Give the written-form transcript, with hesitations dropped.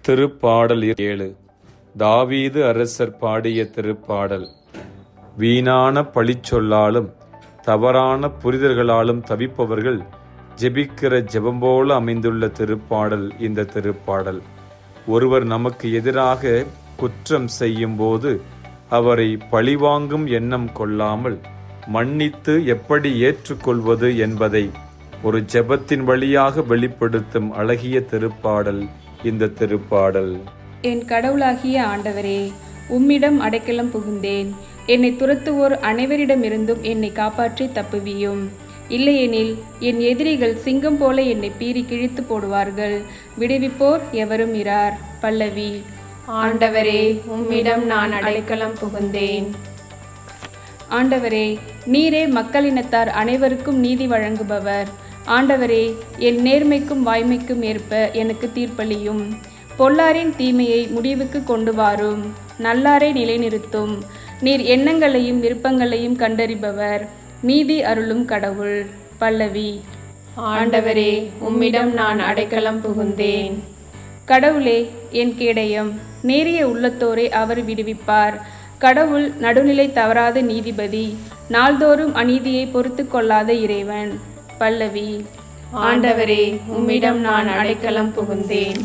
திருப்பாடல் 7. தாவீது அரசர் பாடிய திருப்பாடல். வீணான பழிச்சொல்லாலும் தவறான புரிதல்களாலும் தவிப்பவர்கள் ஜெபிக்கிற ஜெபம்போல அமைந்துள்ள திருப்பாடல் இந்த திருப்பாடல். ஒருவர் நமக்கு எதிராக குற்றம் செய்யும் போது அவரை பழிவாங்கும் எண்ணம் கொள்ளாமல் மன்னித்து எப்படி ஏற்றுக்கொள்வது என்பதை ஒரு ஜெபத்தின் வழியாக வெளிப்படுத்தும் அழகிய திருப்பாடல் இந்த திருப்பாடல். என் கடவுளாகிய ஆண்டவரே, உம்மிடம் அடைக்கலம் புகுந்தேன். என்னை துரத்துவோர் அனைவரிடமிருந்தும் என்னை காப்பாற்றி தப்புவியும். இல்லையெனில் என் எதிரிகள் சிங்கம் போல என்னை பீறி கிழித்து போடுவார்கள். விடுவிப்போர் எவரும் இரார். பல்லவி. ஆண்டவரே, உம்மிடம் நான் அடைக்கலம் புகுந்தேன். ஆண்டவரே, நீரே மக்களினத்தார் அனைவருக்கும் நீதி வழங்குபவர். ஆண்டவரே, என் நேர்மைக்கும் வாய்மைக்கும் ஏற்ப எனக்கு தீர்ப்பளியும். பொல்லாரின் தீமையை முடிவுக்கு கொண்டு வாரும். நல்லாரை நிலைநிறுத்தும். நீர் எண்ணங்களையும் விருப்பங்களையும் கண்டறிபவர். நீதி அருளும் கடவுள். பல்லவி. ஆண்டவரே, உம்மிடம் நான் அடைக்கலம் புகுந்தேன். கடவுளே, என் கேடயம். நேரிய உள்ளத்தோரை அவர் விடுவிப்பார். கடவுள் நடுநிலை தவறாத நீதிபதி. நாள்தோறும் அநீதியை பொறுத்து கொள்ளாத இறைவன். பல்லவி. ஆண்டவரே, உம்மிடம் நான் அடைக்கலம் புகுந்தேன்.